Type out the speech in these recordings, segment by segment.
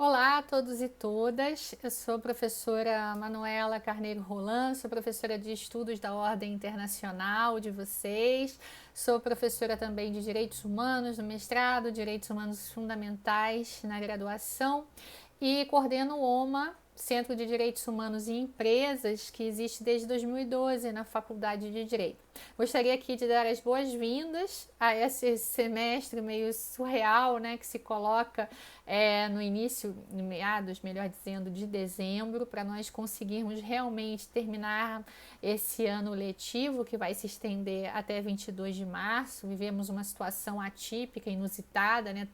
Olá a todos e todas, eu sou a professora Manuela Carneiro Roland, sou professora de estudos da Ordem Internacional de vocês, sou professora também de Direitos Humanos no mestrado, Direitos Humanos Fundamentais na graduação e coordeno o OMA, Centro de Direitos Humanos e Empresas, que existe desde 2012 na Faculdade de Direito. Gostaria aqui de dar as boas-vindas a esse semestre meio surreal, né, que se coloca no início, no meados, melhor dizendo, de dezembro, para nós conseguirmos realmente terminar esse ano letivo, que vai se estender até 22 de março. Vivemos uma situação atípica, inusitada, né?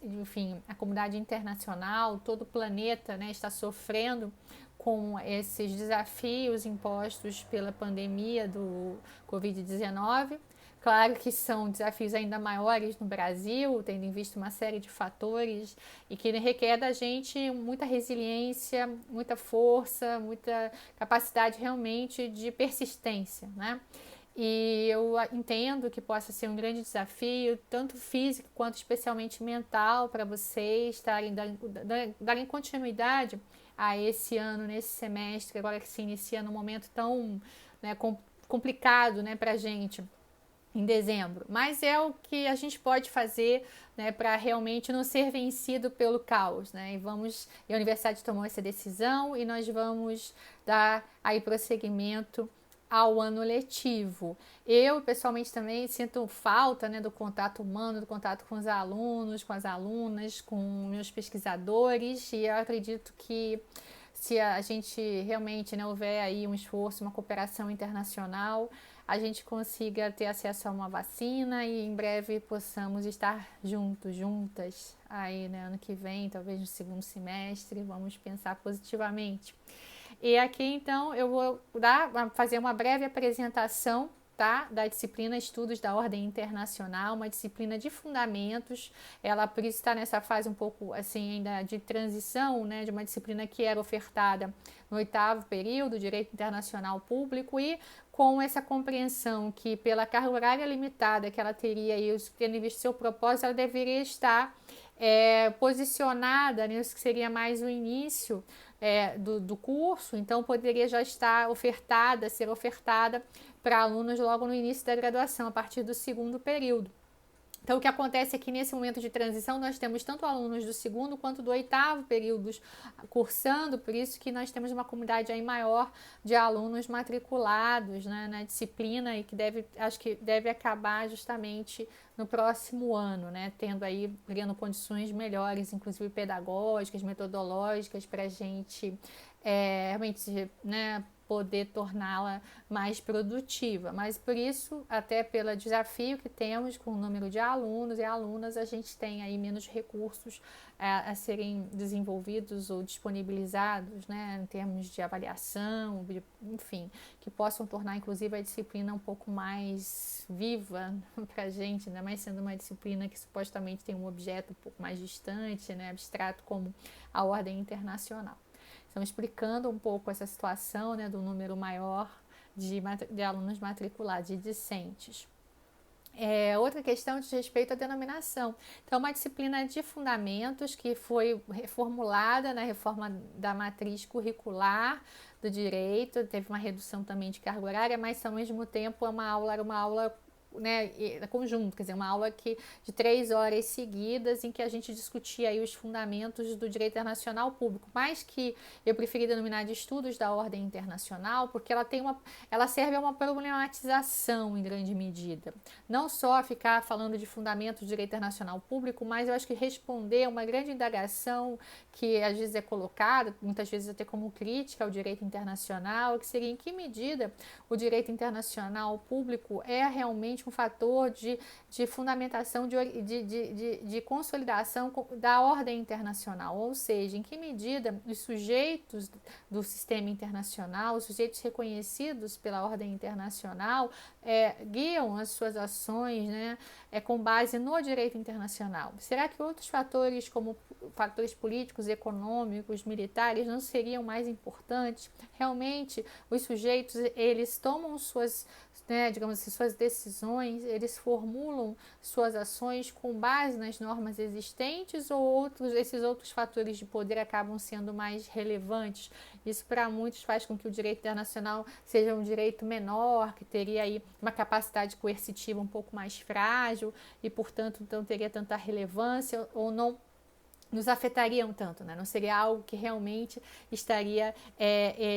Enfim, a comunidade internacional, todo o planeta, né, está sofrendo com esses desafios impostos pela pandemia do Covid-19. Claro que são desafios ainda maiores no Brasil, tendo em vista uma série de fatores e que requer da gente muita resiliência, muita força, muita capacidade realmente de persistência, né? E eu entendo que possa ser um grande desafio, tanto físico quanto especialmente mental, para vocês darem continuidade a esse ano, nesse semestre, agora que se inicia num momento tão, né, complicado, né, para a gente em dezembro. Mas é o que a gente pode fazer, né, para realmente não ser vencido pelo caos, né? E a universidade tomou essa decisão e nós vamos dar aí prosseguimento ao ano letivo. Eu, pessoalmente, também sinto falta, né, do contato humano, do contato com os alunos, com as alunas, com meus pesquisadores, e eu acredito que se a gente realmente, né, houver aí um esforço, uma cooperação internacional, a gente consiga ter acesso a uma vacina e em breve possamos estar juntos, juntas, aí, né, ano que vem, talvez no segundo semestre, vamos pensar positivamente. E aqui então eu vou fazer uma breve apresentação, tá, da disciplina Estudos da Ordem Internacional, uma disciplina de fundamentos. Ela por isso está nessa fase um pouco assim ainda de transição, né, de uma disciplina que era ofertada no 8º período, Direito Internacional Público, e com essa compreensão que pela carga horária limitada que ela teria e tendo em vista seu propósito, ela deveria estar posicionada nisso que seria mais o início do curso, então poderia já estar ser ofertada para alunos logo no início da graduação, a partir do 2º período. Então, o que acontece é que nesse momento de transição nós temos tanto alunos do 2º quanto do 8º períodos cursando, por isso que nós temos uma comunidade aí maior de alunos matriculados, né, na disciplina e que acho que deve acabar justamente no próximo ano, né, criando condições melhores, inclusive pedagógicas, metodológicas, para a gente realmente, né, poder torná-la mais produtiva. Mas por isso, até pelo desafio que temos com o número de alunos e alunas, a gente tem aí menos recursos a serem desenvolvidos ou disponibilizados, né, em termos de avaliação, enfim, que possam tornar inclusive a disciplina um pouco mais viva para a gente, ainda mais sendo uma disciplina que supostamente tem um objeto um pouco mais distante, né, abstrato, como a ordem internacional. Estão explicando um pouco essa situação, né, do número maior de alunos matriculados, de discentes. Outra questão diz respeito à denominação. Então, uma disciplina de fundamentos que foi reformulada na reforma da matriz curricular do direito, teve uma redução também de carga horária, mas ao mesmo tempo era uma aula, né, conjunto, quer dizer, uma aula de 3 horas seguidas em que a gente discutia aí os fundamentos do direito internacional público, mas que eu preferi denominar de estudos da ordem internacional, porque ela serve a uma problematização em grande medida, não só ficar falando de fundamentos do direito internacional público, mas eu acho que responder a uma grande indagação que às vezes é colocada, muitas vezes até como crítica ao direito internacional, que seria em que medida o direito internacional público é realmente um fator de fundamentação, de consolidação da ordem internacional, ou seja, em que medida os sujeitos do sistema internacional, os sujeitos reconhecidos pela ordem internacional, guiam as suas ações, né, com base no direito internacional. Será que outros fatores, como fatores políticos, econômicos, militares, não seriam mais importantes? Realmente, os sujeitos, eles tomam né, digamos assim, suas decisões, eles formulam suas ações com base nas normas existentes ou esses outros fatores de poder acabam sendo mais relevantes? Isso para muitos faz com que o direito internacional seja um direito menor, que teria aí uma capacidade coercitiva um pouco mais frágil e, portanto, não teria tanta relevância ou não nos afetariam tanto, né? Não seria algo que realmente estaria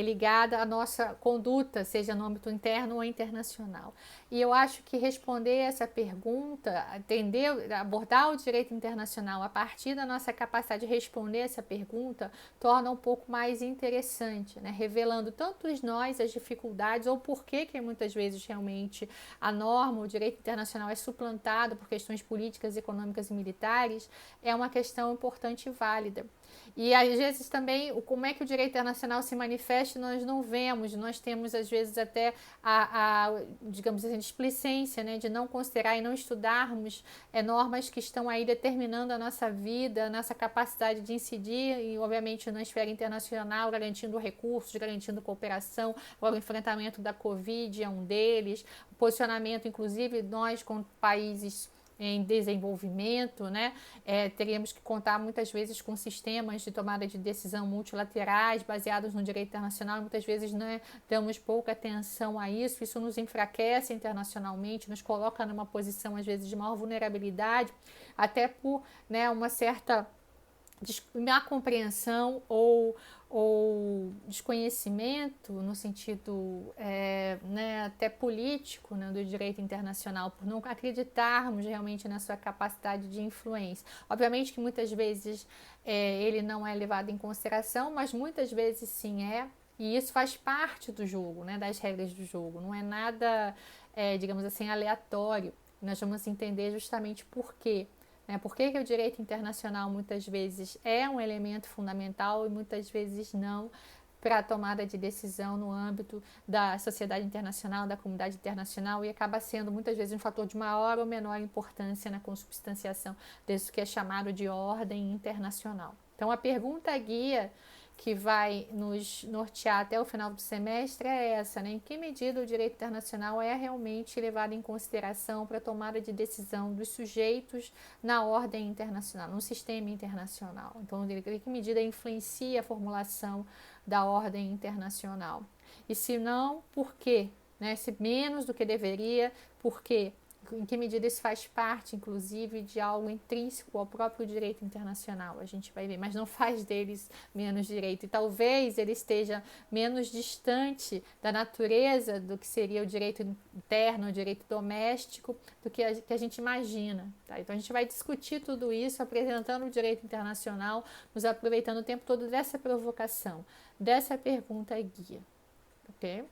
ligada à nossa conduta, seja no âmbito interno ou internacional. E eu acho que responder essa pergunta, entender, abordar o direito internacional a partir da nossa capacidade de responder essa pergunta, torna um pouco mais interessante, né? Revelando tanto nós as dificuldades ou por que muitas vezes realmente a norma, o direito internacional é suplantado por questões políticas, econômicas e militares, é uma questão importante e válida. E às vezes também como é que o direito internacional se manifesta nós não vemos, nós temos às vezes até digamos assim, displicência, né, de não considerar e não estudarmos normas que estão aí determinando a nossa vida, a nossa capacidade de incidir e obviamente na esfera internacional, garantindo recursos, garantindo cooperação. Agora o enfrentamento da Covid é um deles, o posicionamento inclusive nós com países em desenvolvimento, né? Teríamos que contar muitas vezes com sistemas de tomada de decisão multilaterais baseados no direito internacional e muitas vezes, né, damos pouca atenção a isso. Isso nos enfraquece internacionalmente, nos coloca numa posição às vezes de maior vulnerabilidade, até por, né, uma certa má compreensão ou desconhecimento no sentido né, até político, né, do direito internacional, por não acreditarmos realmente na sua capacidade de influência. Obviamente que muitas vezes ele não é levado em consideração, mas muitas vezes sim é, e isso faz parte do jogo, né, das regras do jogo, não é nada, digamos assim, aleatório. Nós vamos entender justamente por quê. Por que o direito internacional muitas vezes é um elemento fundamental e muitas vezes não para a tomada de decisão no âmbito da sociedade internacional, da comunidade internacional, e acaba sendo muitas vezes um fator de maior ou menor importância na consubstanciação disso que é chamado de ordem internacional. Então a pergunta guia que vai nos nortear até o final do semestre é essa, né? Em que medida o direito internacional é realmente levado em consideração para a tomada de decisão dos sujeitos na ordem internacional, no sistema internacional? Então, em que medida influencia a formulação da ordem internacional? E se não, por quê? Né? Se menos do que deveria, por quê? Em que medida isso faz parte, inclusive, de algo intrínseco ao próprio direito internacional, a gente vai ver, mas não faz deles menos direito. E talvez ele esteja menos distante da natureza do que seria o direito interno, o direito doméstico, do que a gente imagina. Tá? Então a gente vai discutir tudo isso, apresentando o direito internacional, nos aproveitando o tempo todo dessa provocação, dessa pergunta guia. Ok?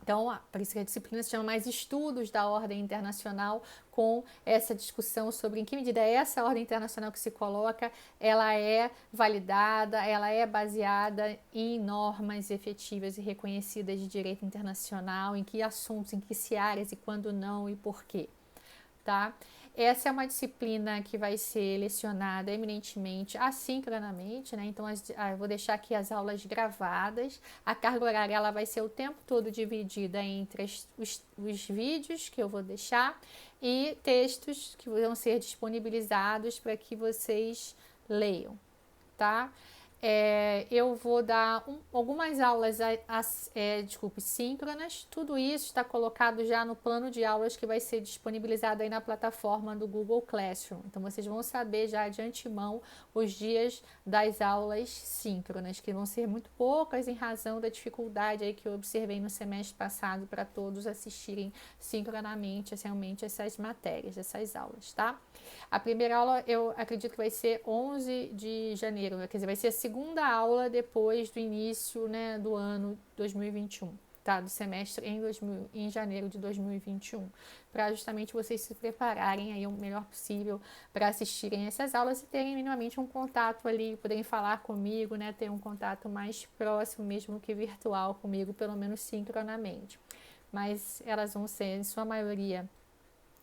Então, por isso que a disciplina se chama mais estudos da ordem internacional, com essa discussão sobre em que medida essa ordem internacional que se coloca, ela é validada, ela é baseada em normas efetivas e reconhecidas de direito internacional, em que assuntos, em que áreas e quando não e por quê. Tá? Essa é uma disciplina que vai ser lecionada eminentemente assincronamente, né? Então eu vou deixar aqui as aulas gravadas. A carga horária ela vai ser o tempo todo dividida entre os vídeos que eu vou deixar e textos que vão ser disponibilizados para que vocês leiam, tá? Eu vou dar algumas aulas síncronas. Tudo isso está colocado já no plano de aulas que vai ser disponibilizado aí na plataforma do Google Classroom. Então vocês vão saber já de antemão os dias das aulas síncronas, que vão ser muito poucas em razão da dificuldade aí que eu observei no semestre passado para todos assistirem sincronamente realmente essas matérias, essas aulas, tá? A primeira aula eu acredito que vai ser 11 de janeiro, quer dizer, vai ser a segunda aula depois do início, né, do ano 2021, tá? Do semestre em janeiro de 2021, para justamente vocês se prepararem aí o melhor possível para assistirem essas aulas e terem minimamente um contato ali, poderem falar comigo, né, ter um contato mais próximo mesmo que virtual comigo, pelo menos sincronamente. Mas elas vão ser, em sua maioria,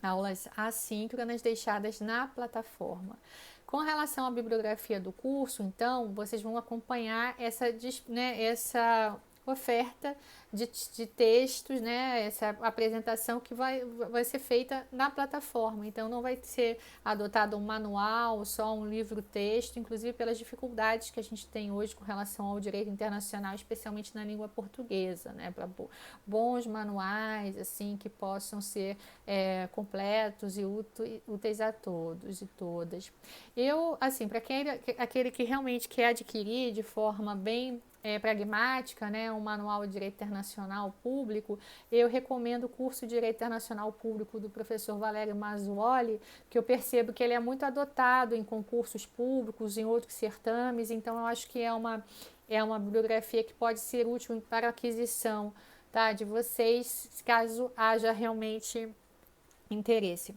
aulas assíncronas deixadas na plataforma. Com relação à bibliografia do curso, então, vocês vão acompanhar essa oferta de textos, né? Essa apresentação que vai ser feita na plataforma. Então, não vai ser adotado um manual, só um livro-texto, inclusive pelas dificuldades que a gente tem hoje com relação ao direito internacional, especialmente na língua portuguesa, né? Para bons manuais, assim, que possam ser completos e úteis a todos e todas. Eu, assim, para aquele que realmente quer adquirir de forma bem pragmática, né, um manual de direito internacional público, eu recomendo o curso de direito internacional público do professor Valério Mazzuoli, que eu percebo que ele é muito adotado em concursos públicos, em outros certames, então eu acho que é uma bibliografia que pode ser útil para a aquisição, tá, de vocês, caso haja realmente interesse.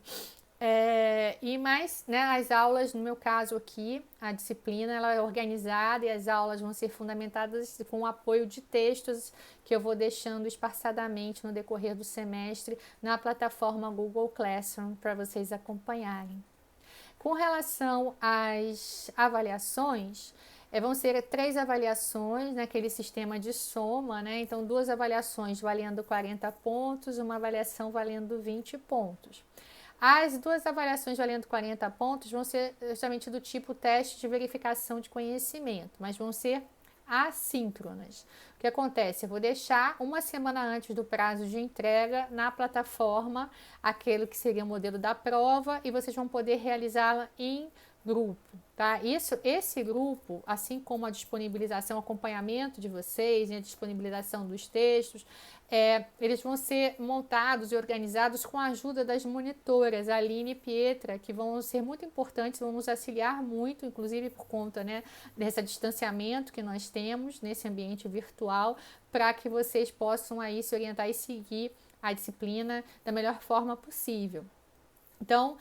E mais, né, as aulas, no meu caso aqui, a disciplina ela é organizada e as aulas vão ser fundamentadas com o apoio de textos que eu vou deixando esparçadamente no decorrer do semestre na plataforma Google Classroom para vocês acompanharem. Com relação às avaliações, vão ser 3 avaliações naquele sistema de soma, né? Então, 2 avaliações valendo 40 pontos, uma avaliação valendo 20 pontos. As 2 avaliações valendo 40 pontos vão ser justamente do tipo teste de verificação de conhecimento, mas vão ser assíncronas. O que acontece? Eu vou deixar uma semana antes do prazo de entrega na plataforma aquele que seria o modelo da prova e vocês vão poder realizá-la em grupo, tá? Esse grupo, assim como a disponibilização, acompanhamento de vocês, né, a disponibilização dos textos, eles vão ser montados e organizados com a ajuda das monitoras, Aline e Pietra, que vão ser muito importantes, vão nos auxiliar muito, inclusive por conta, né, desse distanciamento que nós temos nesse ambiente virtual, para que vocês possam aí se orientar e seguir a disciplina da melhor forma possível. Então,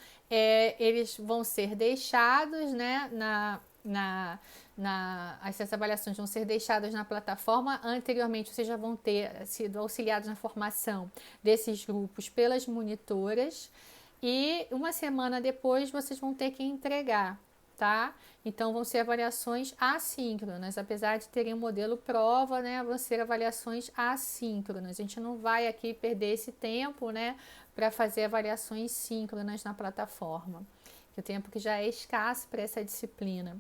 eles vão ser deixados, né, essas avaliações vão ser deixadas na plataforma. Anteriormente, vocês já vão ter sido auxiliados na formação desses grupos pelas monitoras e uma semana depois vocês vão ter que entregar, tá? Então, vão ser avaliações assíncronas, apesar de terem um modelo prova, né, vão ser avaliações assíncronas. A gente não vai aqui perder esse tempo, né, para fazer avaliações síncronas na plataforma, que o tempo que já é escasso para essa disciplina.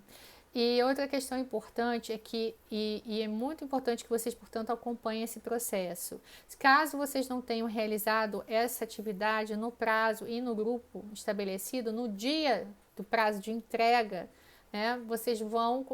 E outra questão importante é que, e é muito importante que vocês, portanto, acompanhem esse processo. Caso vocês não tenham realizado essa atividade no prazo e no grupo estabelecido, no dia do prazo de entrega, né, vocês vão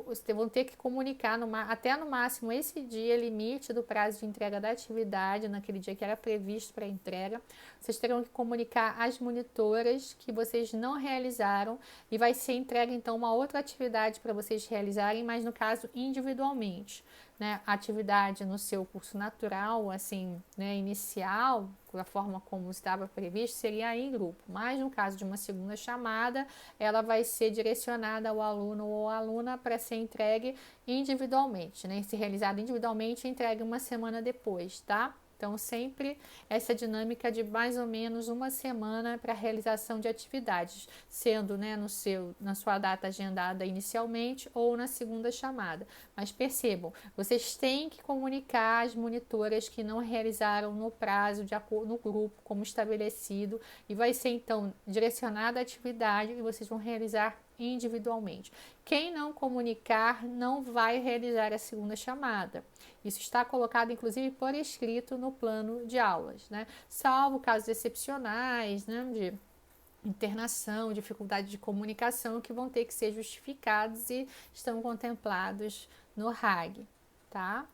ter que comunicar até no máximo esse dia limite do prazo de entrega da atividade, naquele dia que era previsto para entrega. Vocês terão que comunicar às monitoras que vocês não realizaram e vai ser entregue então uma outra atividade para vocês realizarem, mas no caso individualmente, né? A atividade no seu curso natural, assim, né, inicial, da forma como estava previsto, seria em grupo, mas no caso de uma segunda chamada, ela vai ser direcionada ao aluno ou aluna para ser entregue individualmente, né? Se realizada individualmente, entregue uma semana depois, tá? Então, sempre essa dinâmica de mais ou menos uma semana para a realização de atividades, sendo, né, na sua data agendada inicialmente ou na segunda chamada. Mas percebam, vocês têm que comunicar às monitoras que não realizaram no prazo, no grupo, como estabelecido, e vai ser, então, direcionada a atividade e vocês vão realizar individualmente. Quem não comunicar não vai realizar a segunda chamada. Isso está colocado, inclusive, por escrito no plano de aulas, né? Salvo casos excepcionais, né, de internação, dificuldade de comunicação, que vão ter que ser justificados e estão contemplados no RAG, tá?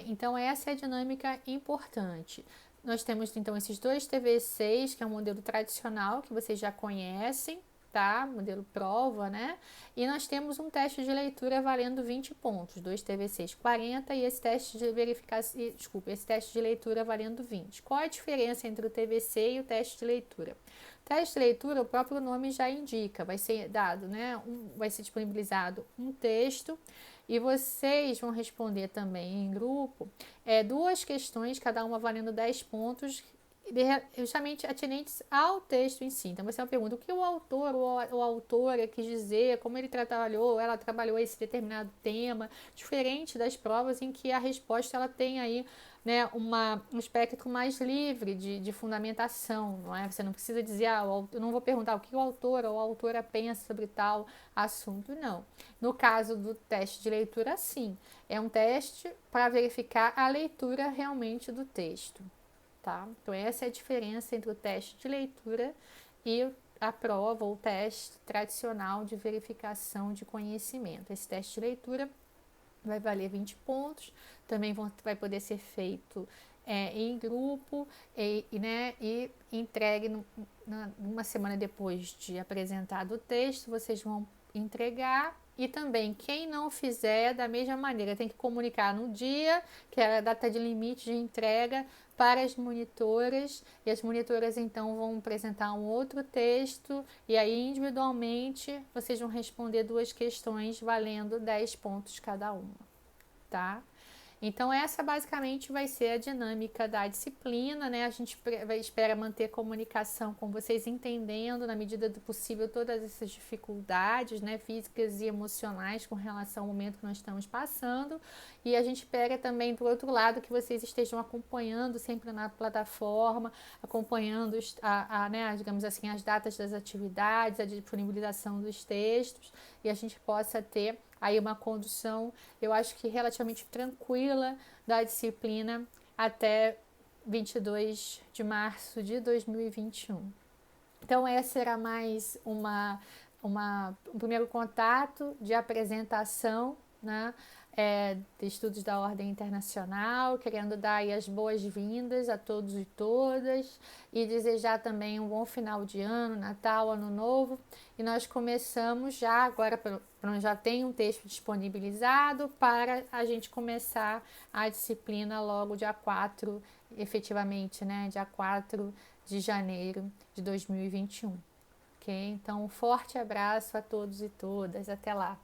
Então, essa é a dinâmica importante. Nós temos, então, esses 2 TV6, que é um modelo tradicional, que vocês já conhecem, tá? Modelo prova, né? E nós temos um teste de leitura valendo 20 pontos, 2 TV6 40 e esse teste de verificação, esse teste de leitura valendo 20. Qual a diferença entre o TVC e o teste de leitura? O teste de leitura, o próprio nome já indica, vai ser dado, né? Vai ser disponibilizado um texto e vocês vão responder também em grupo 2 questões, cada uma valendo 10 pontos, justamente atinentes ao texto em si. Então, você é uma pergunta, o que o autor ou a autora quis dizer, como ele trabalhou, ela trabalhou esse determinado tema, diferente das provas em que a resposta ela tem aí, né, um espectro mais livre de fundamentação, não é? Você não precisa dizer, eu não vou perguntar o que o autor ou a autora pensa sobre tal assunto, não. No caso do teste de leitura, sim, é um teste para verificar a leitura realmente do texto. Tá? Então, essa é a diferença entre o teste de leitura e a prova ou teste tradicional de verificação de conhecimento. Esse teste de leitura vai valer 20 pontos, também vai poder ser feito em grupo e entregue uma semana depois de apresentado o texto, vocês vão entregar. E também, quem não fizer, da mesma maneira, tem que comunicar no dia, que é a data de limite de entrega, para as monitoras, e as monitoras então vão apresentar um outro texto, e aí individualmente vocês vão responder 2 questões valendo 10 pontos cada uma, tá? Então, essa basicamente vai ser a dinâmica da disciplina, né? A gente espera manter comunicação com vocês, entendendo, na medida do possível, todas essas dificuldades, né, físicas e emocionais com relação ao momento que nós estamos passando. E a gente espera também, do outro lado, que vocês estejam acompanhando sempre na plataforma, acompanhando né, digamos assim, as datas das atividades, a disponibilização dos textos, e a gente possa ter aí uma condução, eu acho que relativamente tranquila da disciplina até 22 de março de 2021. Então, essa era mais um primeiro contato de apresentação, né, de estudos da ordem internacional, querendo dar aí as boas-vindas a todos e todas e desejar também um bom final de ano, Natal, Ano Novo. E nós começamos já, agora já tem um texto disponibilizado para a gente começar a disciplina logo dia 4, efetivamente, né, dia 4 de janeiro de 2021. Ok? Então, um forte abraço a todos e todas. Até lá!